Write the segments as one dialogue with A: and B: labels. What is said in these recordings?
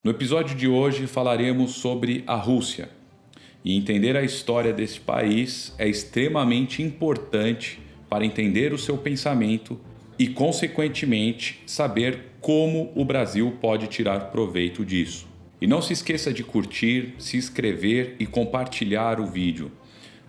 A: No episódio de hoje falaremos sobre a Rússia. E entender a história desse país é extremamente importante para entender o seu pensamento e, consequentemente, saber como o Brasil pode tirar proveito disso. E não se esqueça de curtir, se inscrever e compartilhar o vídeo,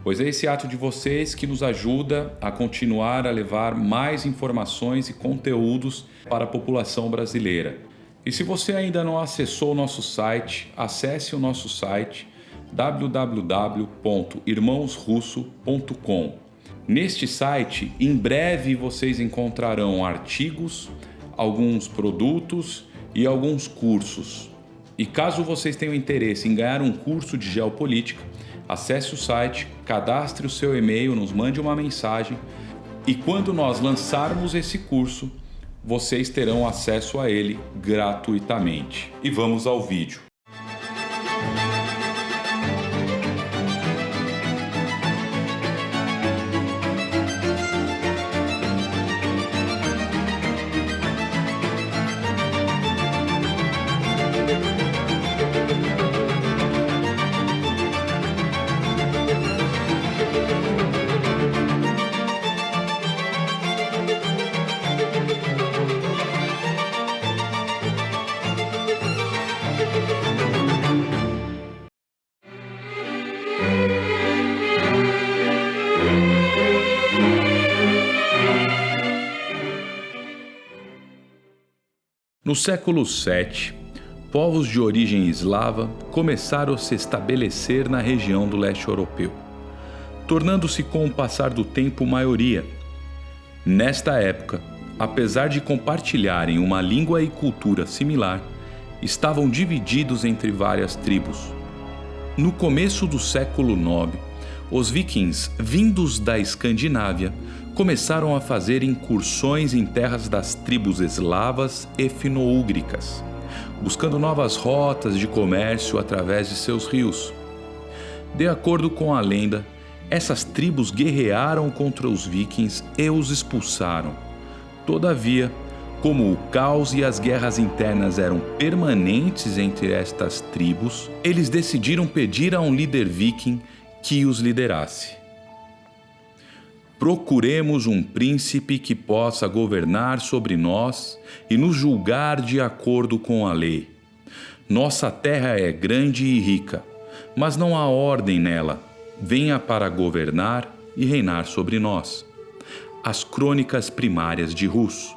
A: pois é esse ato de vocês que nos ajuda a continuar a levar mais informações e conteúdos para a população brasileira. E se você ainda não acessou o nosso site, acesse o nosso site www.irmãosrusso.com. Neste site, em breve vocês encontrarão artigos, alguns produtos e alguns cursos. E caso vocês tenham interesse em ganhar um curso de geopolítica, acesse o site, cadastre o seu e-mail, nos mande uma mensagem e quando nós lançarmos esse curso, vocês terão acesso a ele gratuitamente. E vamos ao vídeo. No século VII, povos de origem eslava começaram a se estabelecer na região do leste europeu, tornando-se com o passar do tempo maioria. Nesta época, apesar de compartilharem uma língua e cultura similar, estavam divididos entre várias tribos. No começo do século IX, os vikings, vindos da Escandinávia, começaram a fazer incursões em terras das tribos eslavas e fino-úgricas, buscando novas rotas de comércio através de seus rios. De acordo com a lenda, essas tribos guerrearam contra os vikings e os expulsaram. Todavia, como o caos e as guerras internas eram permanentes entre estas tribos, eles decidiram pedir a um líder viking que os liderasse. Procuremos um príncipe que possa governar sobre nós e nos julgar de acordo com a lei. Nossa terra é grande e rica, mas não há ordem nela. Venha para governar e reinar sobre nós. As Crônicas Primárias de Rus.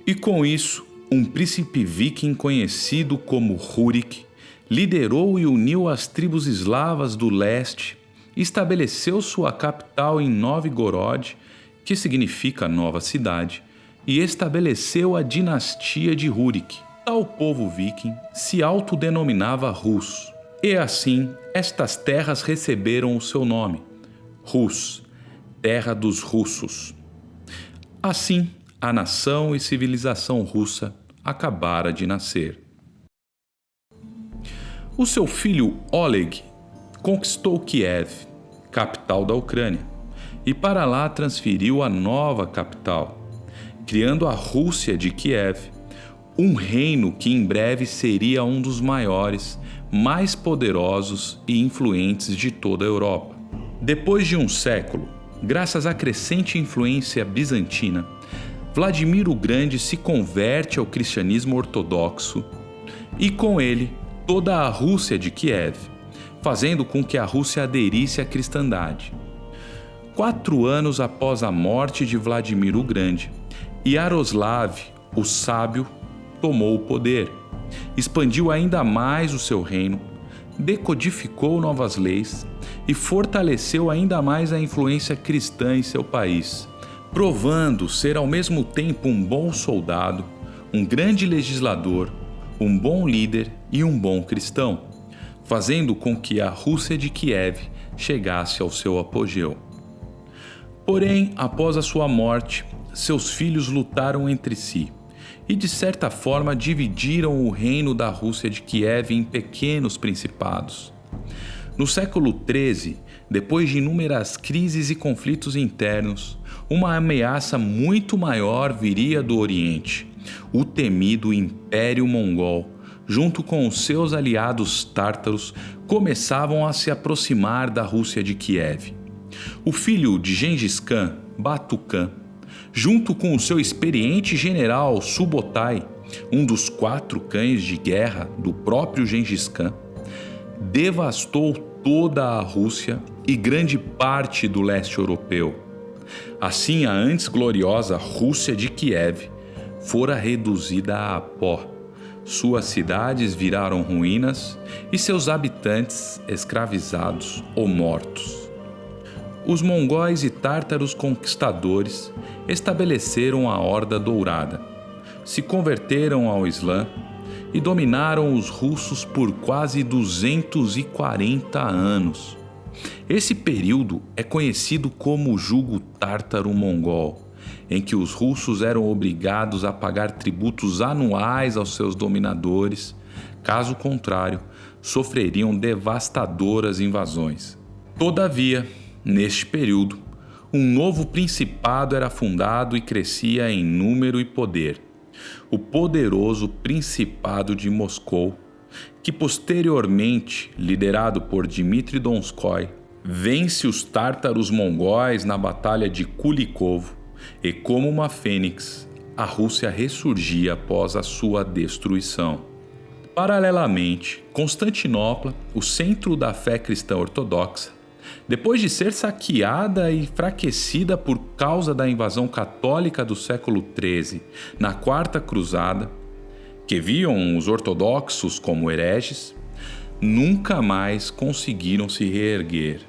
A: E com isso, um príncipe viking conhecido como Rúrik liderou e uniu as tribos eslavas do leste, estabeleceu sua capital em Novgorod, que significa nova cidade, e estabeleceu a dinastia de Rúrik. Tal povo viking se autodenominava Rus, e assim estas terras receberam o seu nome, Rus, terra dos russos. Assim, a nação e civilização russa acabara de nascer. O seu filho Oleg conquistou Kiev, capital da Ucrânia, e para lá transferiu a nova capital, criando a Rússia de Kiev, um reino que em breve seria um dos maiores, mais poderosos e influentes de toda a Europa. Depois de um século, graças à crescente influência bizantina, Vladimir o Grande se converte ao cristianismo ortodoxo e com ele toda a Rússia de Kiev, fazendo com que a Rússia aderisse à cristandade. 4 anos após a morte de Vladimir o Grande, Yaroslav, o Sábio, tomou o poder, expandiu ainda mais o seu reino, decodificou novas leis e fortaleceu ainda mais a influência cristã em seu país, provando ser ao mesmo tempo um bom soldado, um grande legislador, um bom líder e um bom cristão, fazendo com que a Rússia de Kiev chegasse ao seu apogeu. Porém, após a sua morte, seus filhos lutaram entre si e, de certa forma, dividiram o reino da Rússia de Kiev em pequenos principados. No século XIII, depois de inúmeras crises e conflitos internos, uma ameaça muito maior viria do Oriente, o temido Império Mongol, junto com os seus aliados tártaros, começavam a se aproximar da Rússia de Kiev. O filho de Gengis Khan, Batu-Khan, junto com o seu experiente general Subotai, um dos 4 cães de guerra do próprio Gengis Khan, devastou toda a Rússia e grande parte do leste europeu. Assim, a antes gloriosa Rússia de Kiev fora reduzida a pó. Suas cidades viraram ruínas e seus habitantes escravizados ou mortos. Os mongóis e tártaros conquistadores estabeleceram a Horda Dourada, se converteram ao Islã e dominaram os russos por quase 240 anos. Esse período é conhecido como o Jugo Tártaro-Mongol, em que os russos eram obrigados a pagar tributos anuais aos seus dominadores, caso contrário, sofreriam devastadoras invasões. Todavia, neste período, um novo principado era fundado e crescia em número e poder: o poderoso Principado de Moscou, que posteriormente, liderado por Dmitri Donskoi, vence os tártaros mongóis na Batalha de Kulikovo, e como uma fênix, a Rússia ressurgia após a sua destruição. Paralelamente, Constantinopla, o centro da fé cristã ortodoxa, depois de ser saqueada e enfraquecida por causa da invasão católica do século XIII na Quarta Cruzada, que viam os ortodoxos como hereges, nunca mais conseguiram se reerguer.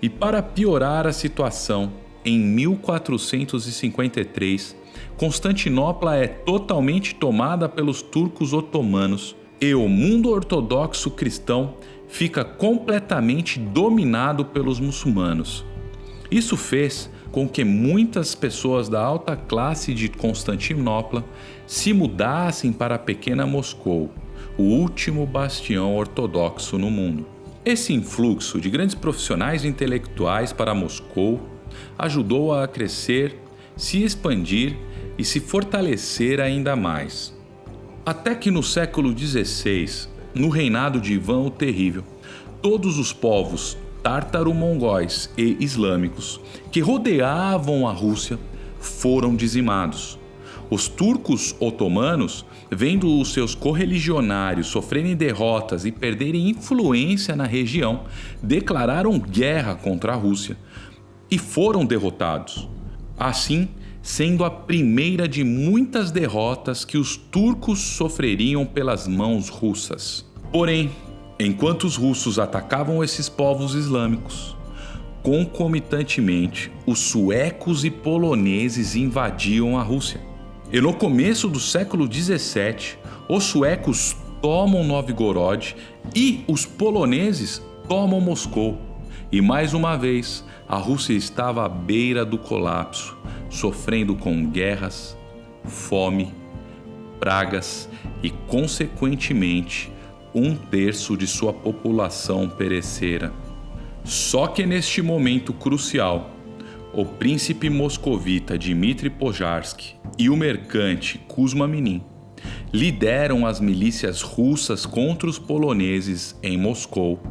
A: E para piorar a situação, em 1453, Constantinopla é totalmente tomada pelos turcos otomanos e o mundo ortodoxo cristão fica completamente dominado pelos muçulmanos. Isso fez com que muitas pessoas da alta classe de Constantinopla se mudassem para a pequena Moscou, o último bastião ortodoxo no mundo. Esse influxo de grandes profissionais e intelectuais para Moscou ajudou a crescer, se expandir e se fortalecer ainda mais. Até que no século XVI, no reinado de Ivan o Terrível, todos os povos tártaro-mongóis e islâmicos que rodeavam a Rússia foram dizimados. Os turcos otomanos, vendo os seus correligionários sofrerem derrotas e perderem influência na região, declararam guerra contra a Rússia e foram derrotados. Assim, sendo a primeira de muitas derrotas que os turcos sofreriam pelas mãos russas. Porém, enquanto os russos atacavam esses povos islâmicos, concomitantemente, os suecos e poloneses invadiam a Rússia. E no começo do século XVII, os suecos tomam Novgorod e os poloneses tomam Moscou. E mais uma vez, a Rússia estava à beira do colapso, sofrendo com guerras, fome, pragas e, consequentemente, 1/3 de sua população perecera. Só que neste momento crucial, o príncipe moscovita Dmitri Pojarsky e o mercante Kuzma Minin lideram as milícias russas contra os poloneses em Moscou,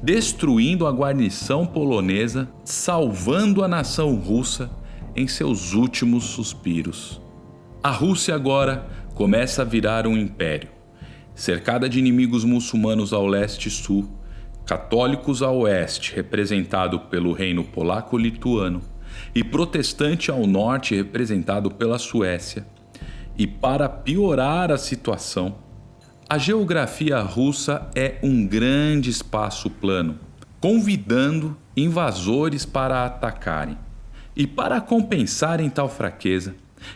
A: destruindo a guarnição polonesa, salvando a nação russa em seus últimos suspiros. A Rússia agora começa a virar um império, cercada de inimigos muçulmanos ao leste e sul, católicos ao oeste, representado pelo reino polaco-lituano, e protestante ao norte, representado pela Suécia. E para piorar a situação, a geografia russa é um grande espaço plano, convidando invasores para atacarem. E para compensarem tal fraqueza,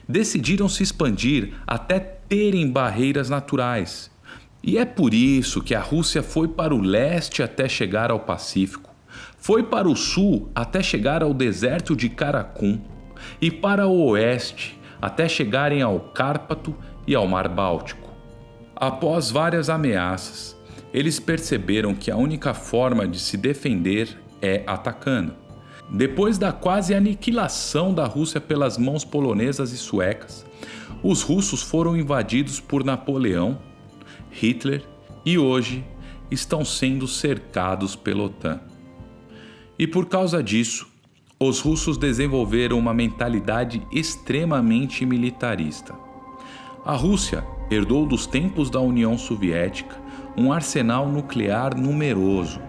A: decidiram se expandir até terem barreiras naturais. E é por isso que a Rússia foi para o leste até chegar ao Pacífico, foi para o sul até chegar ao deserto de Karakum e para o oeste até chegarem ao Cárpato e ao Mar Báltico. Após várias ameaças, eles perceberam que a única forma de se defender é atacando. Depois da quase aniquilação da Rússia pelas mãos polonesas e suecas, os russos foram invadidos por Napoleão Hitler e hoje estão sendo cercados pela OTAN. E por causa disso, os russos desenvolveram uma mentalidade extremamente militarista. A Rússia herdou dos tempos da União Soviética um arsenal nuclear numeroso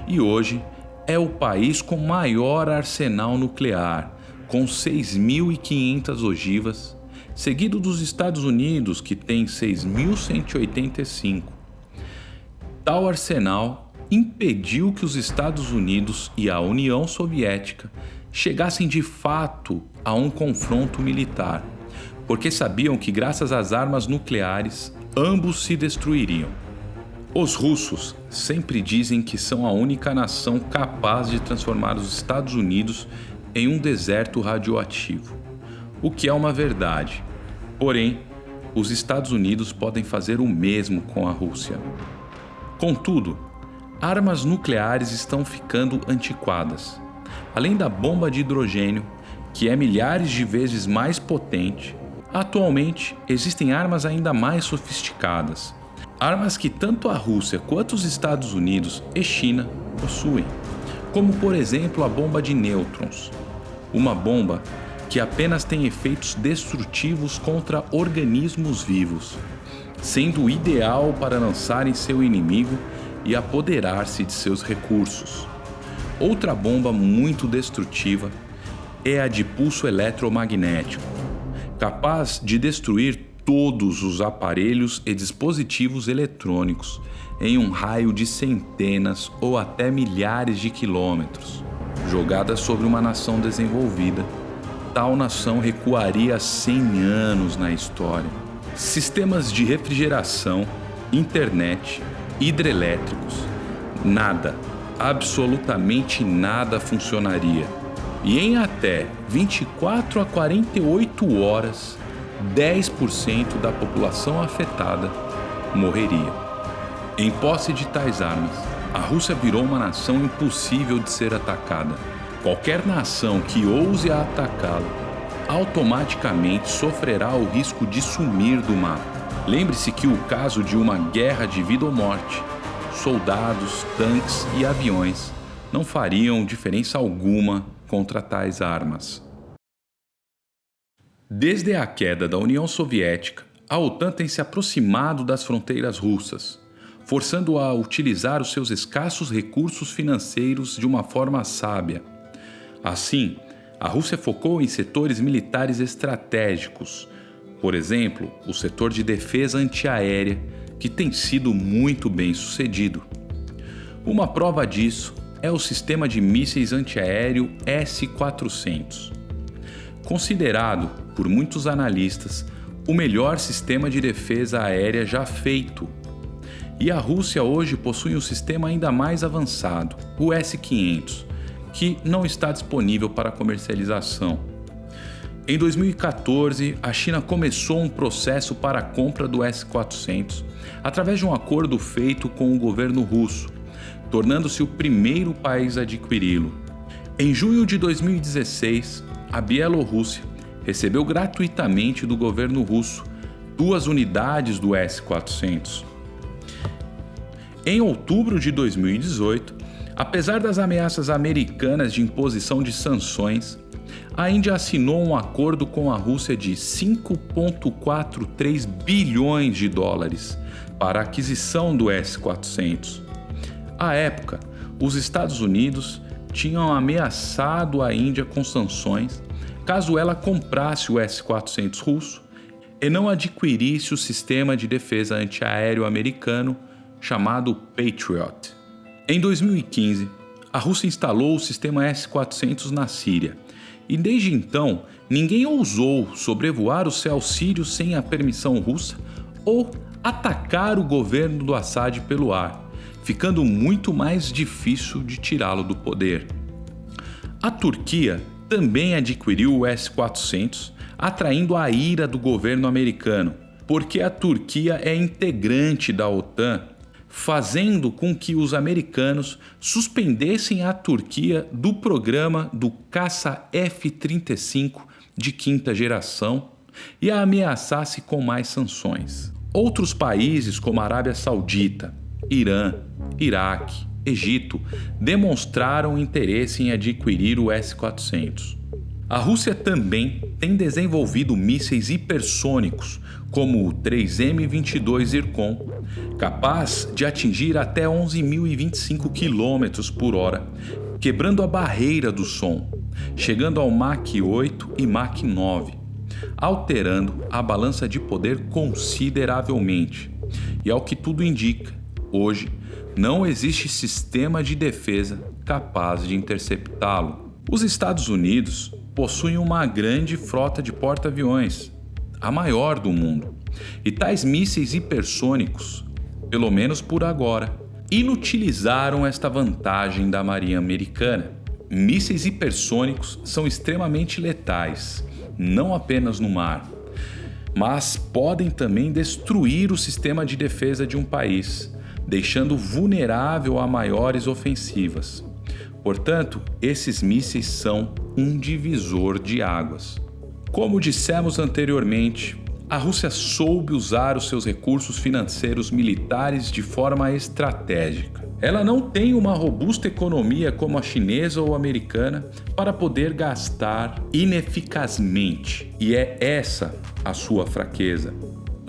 A: e hoje é o país com maior arsenal nuclear, com 6.500 ogivas, seguido dos Estados Unidos, que tem 6.185. Tal arsenal impediu que os Estados Unidos e a União Soviética chegassem de fato a um confronto militar, porque sabiam que graças às armas nucleares ambos se destruiriam. Os russos sempre dizem que são a única nação capaz de transformar os Estados Unidos em um deserto radioativo, o que é uma verdade. Porém, os Estados Unidos podem fazer o mesmo com a Rússia. Contudo, armas nucleares estão ficando antiquadas. Além da bomba de hidrogênio, que é milhares de vezes mais potente, atualmente existem armas ainda mais sofisticadas. Armas que tanto a Rússia quanto os Estados Unidos e China possuem, como por exemplo a bomba de nêutrons, uma bomba que apenas tem efeitos destrutivos contra organismos vivos, sendo ideal para lançar em seu inimigo e apoderar-se de seus recursos. Outra bomba muito destrutiva é a de pulso eletromagnético, capaz de destruir todos os aparelhos e dispositivos eletrônicos em um raio de centenas ou até milhares de quilômetros. Jogada sobre uma nação desenvolvida, tal nação recuaria 100 anos na história. Sistemas de refrigeração, internet, hidrelétricos, nada, absolutamente nada funcionaria. E em até 24 a 48 horas, 10% da população afetada morreria. Em posse de tais armas, a Rússia virou uma nação impossível de ser atacada. Qualquer nação que ouse atacá-la automaticamente sofrerá o risco de sumir do mapa. Lembre-se que o caso de uma guerra de vida ou morte, soldados, tanques e aviões não fariam diferença alguma contra tais armas. Desde a queda da União Soviética, a OTAN tem se aproximado das fronteiras russas, forçando-a a utilizar os seus escassos recursos financeiros de uma forma sábia. Assim, a Rússia focou em setores militares estratégicos, por exemplo, o setor de defesa antiaérea, que tem sido muito bem sucedido. Uma prova disso é o sistema de mísseis antiaéreo S-400. Considerado, por muitos analistas, o melhor sistema de defesa aérea já feito. E a Rússia hoje possui um sistema ainda mais avançado, o S-500, que não está disponível para comercialização. Em 2014, a China começou um processo para a compra do S-400 através de um acordo feito com o governo russo, tornando-se o primeiro país a adquiri-lo. Em junho de 2016, a Bielorrússia recebeu gratuitamente do governo russo 2 unidades do S-400. Em outubro de 2018, apesar das ameaças americanas de imposição de sanções, a Índia assinou um acordo com a Rússia de 5,43 bilhões de dólares para a aquisição do S-400. À época, os Estados Unidos tinham ameaçado a Índia com sanções caso ela comprasse o S-400 russo e não adquirisse o sistema de defesa antiaéreo americano chamado Patriot. Em 2015, a Rússia instalou o sistema S-400 na Síria e desde então ninguém ousou sobrevoar o céu sírio sem a permissão russa ou atacar o governo do Assad pelo ar, ficando muito mais difícil de tirá-lo do poder. A Turquia também adquiriu o S-400, atraindo a ira do governo americano, porque a Turquia é integrante da OTAN, fazendo com que os americanos suspendessem a Turquia do programa do caça F-35 de quinta geração e a ameaçasse com mais sanções. Outros países como a Arábia Saudita, Irã, Iraque, Egito demonstraram interesse em adquirir o S-400. A Rússia também tem desenvolvido mísseis hipersônicos, como o 3M-22 Zircon, capaz de atingir até 11.025 km por hora, quebrando a barreira do som, chegando ao Mach 8 e Mach 9, alterando a balança de poder consideravelmente. E ao que tudo indica, hoje não existe sistema de defesa capaz de interceptá-lo. Os Estados Unidos possuem uma grande frota de porta-aviões, a maior do mundo, e tais mísseis hipersônicos, pelo menos por agora, inutilizaram esta vantagem da Marinha Americana. Mísseis hipersônicos são extremamente letais, não apenas no mar, mas podem também destruir o sistema de defesa de um país, deixando vulnerável a maiores ofensivas. Portanto, esses mísseis são um divisor de águas. Como dissemos anteriormente, a Rússia soube usar os seus recursos financeiros militares de forma estratégica. Ela não tem uma robusta economia como a chinesa ou a americana para poder gastar ineficazmente, e é essa a sua fraqueza.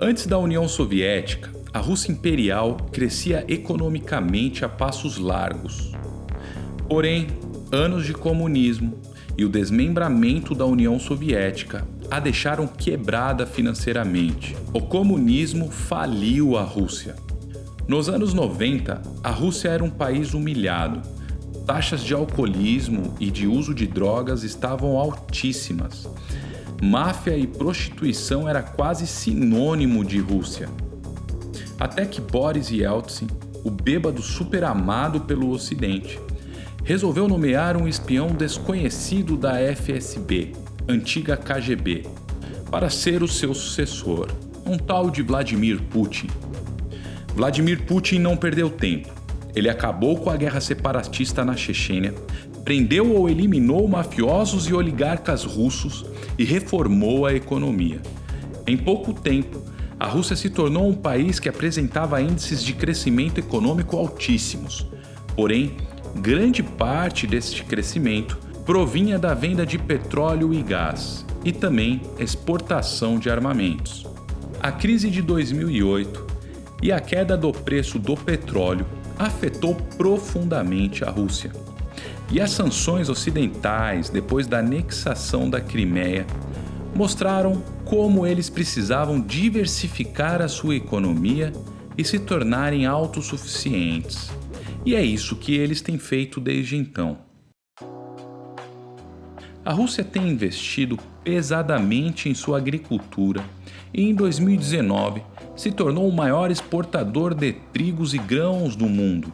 A: Antes da União Soviética, a Rússia imperial crescia economicamente a passos largos. Porém, anos de comunismo e o desmembramento da União Soviética a deixaram quebrada financeiramente. O comunismo faliu a Rússia. Nos anos 90, a Rússia era um país humilhado. Taxas de alcoolismo e de uso de drogas estavam altíssimas. Máfia e prostituição era quase sinônimo de Rússia. Até que Boris Yeltsin, o bêbado super amado pelo Ocidente, resolveu nomear um espião desconhecido da FSB, antiga KGB, para ser o seu sucessor, um tal de Vladimir Putin. Vladimir Putin não perdeu tempo. Ele acabou com a guerra separatista na Chechênia, prendeu ou eliminou mafiosos e oligarcas russos e reformou a economia. Em pouco tempo, a Rússia se tornou um país que apresentava índices de crescimento econômico altíssimos. Porém, grande parte deste crescimento provinha da venda de petróleo e gás e também exportação de armamentos. A crise de 2008 e a queda do preço do petróleo afetou profundamente a Rússia. E as sanções ocidentais, depois da anexação da Crimeia, mostraram como eles precisavam diversificar a sua economia e se tornarem autossuficientes. E é isso que eles têm feito desde então. A Rússia tem investido pesadamente em sua agricultura e em 2019 se tornou o maior exportador de trigos e grãos do mundo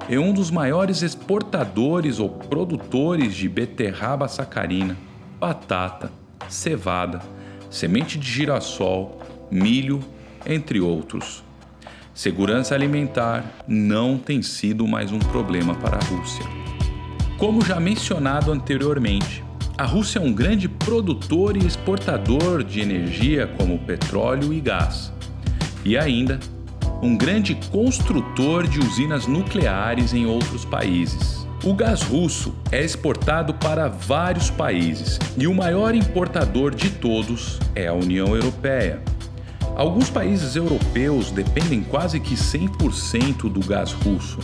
A: e um dos maiores exportadores ou produtores de beterraba sacarina, batata, cevada, semente de girassol, milho, entre outros. Segurança alimentar não tem sido mais um problema para a Rússia. Como já mencionado anteriormente, a Rússia é um grande produtor e exportador de energia como petróleo e gás, e ainda um grande construtor de usinas nucleares em outros países. O gás russo é exportado para vários países e o maior importador de todos é a União Europeia. Alguns países europeus dependem quase que 100% do gás russo,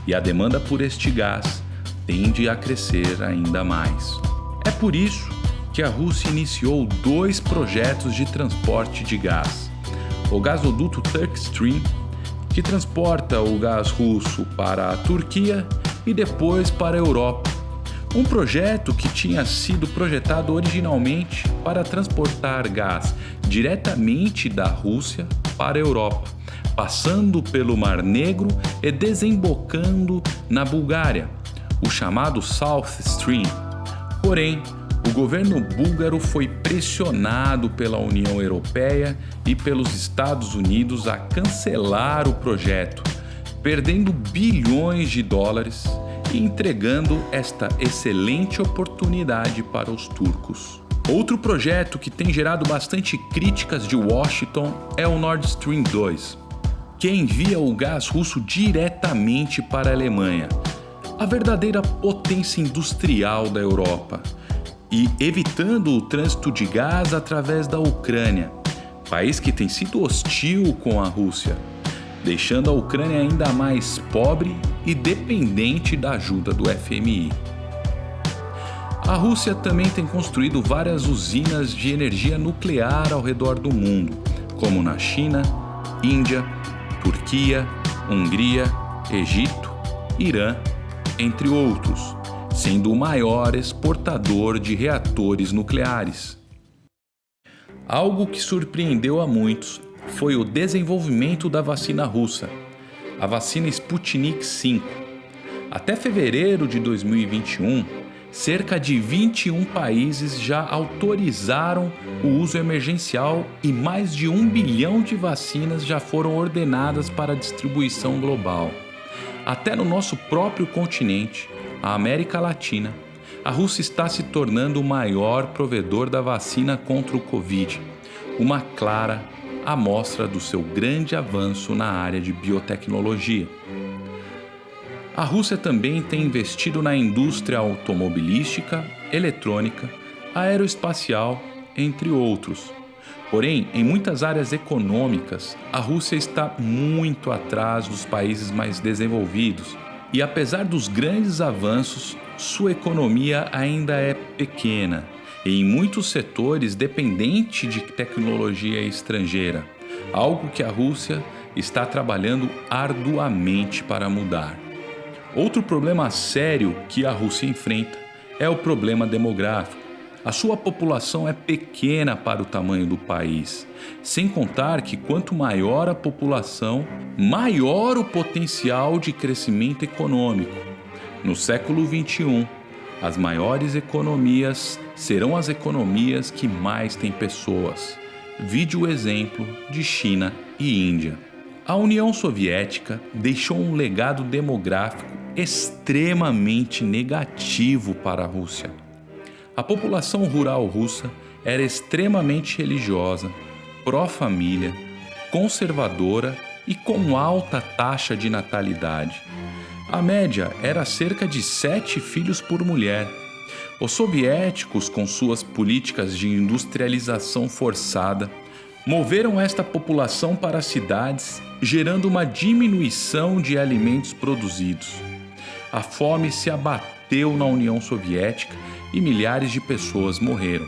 A: e a demanda por este gás tende a crescer ainda mais. É por isso que a Rússia iniciou 2 projetos de transporte de gás. O gasoduto Turk Stream, que transporta o gás russo para a Turquia e depois para a Europa. Um projeto que tinha sido projetado originalmente para transportar gás diretamente da Rússia para a Europa, passando pelo Mar Negro e desembocando na Bulgária, o chamado South Stream. Porém, o governo búlgaro foi pressionado pela União Europeia e pelos Estados Unidos a cancelar o projeto, perdendo bilhões de dólares e entregando esta excelente oportunidade para os turcos. Outro projeto que tem gerado bastante críticas de Washington é o Nord Stream 2, que envia o gás russo diretamente para a Alemanha, a verdadeira potência industrial da Europa, e evitando o trânsito de gás através da Ucrânia, país que tem sido hostil com a Rússia, deixando a Ucrânia ainda mais pobre e dependente da ajuda do FMI. A Rússia também tem construído várias usinas de energia nuclear ao redor do mundo, como na China, Índia, Turquia, Hungria, Egito, Irã, entre outros, sendo o maior exportador de reatores nucleares. Algo que surpreendeu a muitos foi o desenvolvimento da vacina russa, a vacina Sputnik V. Até fevereiro de 2021, cerca de 21 países já autorizaram o uso emergencial e mais de 1 bilhão de vacinas já foram ordenadas para distribuição global. Até no nosso próprio continente, a América Latina, a Rússia está se tornando o maior provedor da vacina contra o Covid, uma clara amostra do seu grande avanço na área de biotecnologia. A Rússia também tem investido na indústria automobilística, eletrônica, aeroespacial, entre outros. Porém, em muitas áreas econômicas, a Rússia está muito atrás dos países mais desenvolvidos e, apesar dos grandes avanços, sua economia ainda é pequena e, em muitos setores, dependente de tecnologia estrangeira, algo que a Rússia está trabalhando arduamente para mudar. Outro problema sério que a Rússia enfrenta é o problema demográfico. A sua população é pequena para o tamanho do país, sem contar que quanto maior a população, maior o potencial de crescimento econômico. No século XXI, as maiores economias serão as economias que mais têm pessoas. Vide o exemplo de China e Índia. A União Soviética deixou um legado demográfico extremamente negativo para a Rússia. A população rural russa era extremamente religiosa, pró-família, conservadora e com alta taxa de natalidade. A média era cerca de 7 filhos por mulher. Os soviéticos, com suas políticas de industrialização forçada, moveram esta população para as cidades, gerando uma diminuição de alimentos produzidos. A fome se abateu na União Soviética e milhares de pessoas morreram.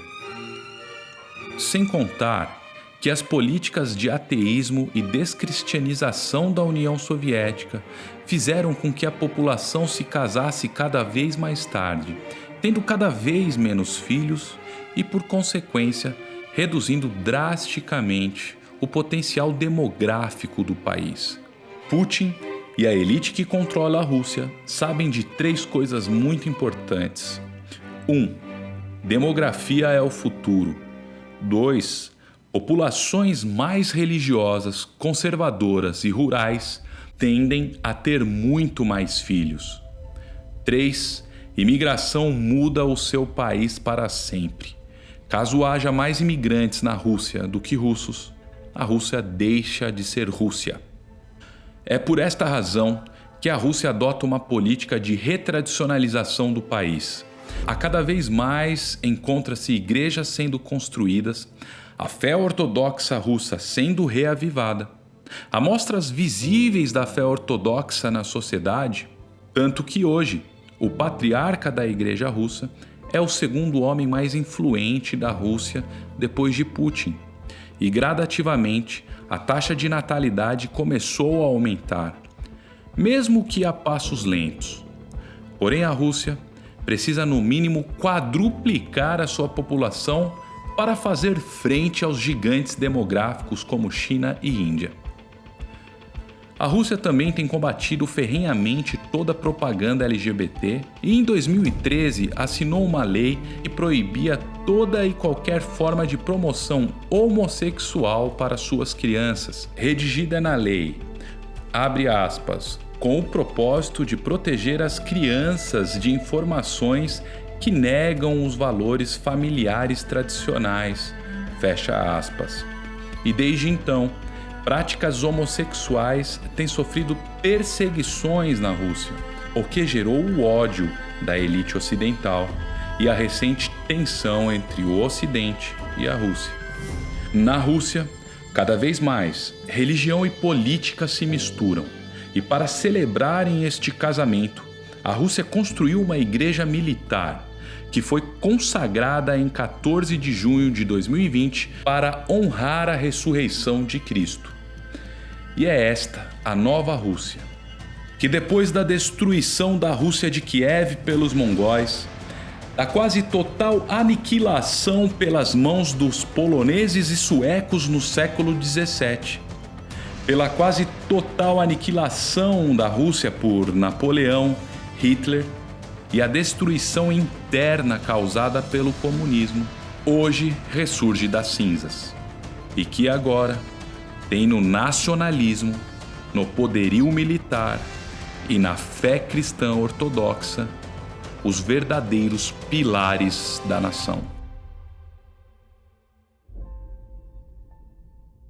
A: Sem contar que as políticas de ateísmo e descristianização da União Soviética fizeram com que a população se casasse cada vez mais tarde, tendo cada vez menos filhos e, por consequência, reduzindo drasticamente o potencial demográfico do país. Putin e a elite que controla a Rússia sabem de 3 coisas muito importantes. 1. Demografia é o futuro. 2. Populações mais religiosas, conservadoras e rurais tendem a ter muito mais filhos. 3. Imigração muda o seu país para sempre. Caso haja mais imigrantes na Rússia do que russos, a Rússia deixa de ser Rússia. É por esta razão que a Rússia adota uma política de retradicionalização do país. A cada vez mais encontra-se igrejas sendo construídas, a fé ortodoxa russa sendo reavivada, amostras visíveis da fé ortodoxa na sociedade, tanto que hoje o patriarca da Igreja Russa é o segundo homem mais influente da Rússia depois de Putin, e gradativamente a taxa de natalidade começou a aumentar, mesmo que a passos lentos. Porém, a Rússia precisa no mínimo quadruplicar a sua população para fazer frente aos gigantes demográficos como China e Índia. A Rússia também tem combatido ferrenhamente toda a propaganda LGBT e em 2013 assinou uma lei que proibia toda e qualquer forma de promoção homossexual para suas crianças. Redigida na lei, abre aspas, com o propósito de proteger as crianças de informações que negam os valores familiares tradicionais, fecha aspas. E desde então, práticas homossexuais têm sofrido perseguições na Rússia, o que gerou o ódio da elite ocidental e a recente tensão entre o Ocidente e a Rússia. Na Rússia, cada vez mais, religião e política se misturam, e para celebrarem este casamento, a Rússia construiu uma igreja militar, que foi consagrada em 14 de junho de 2020 para honrar a ressurreição de Cristo. E é esta a nova Rússia, que depois da destruição da Rússia de Kiev pelos mongóis, da quase total aniquilação pelas mãos dos poloneses e suecos no século XVII, pela quase total aniquilação da Rússia por Napoleão, Hitler e a destruição interna causada pelo comunismo, hoje ressurge das cinzas. E que agora tem no nacionalismo, no poderio militar e na fé cristã ortodoxa os verdadeiros pilares da nação.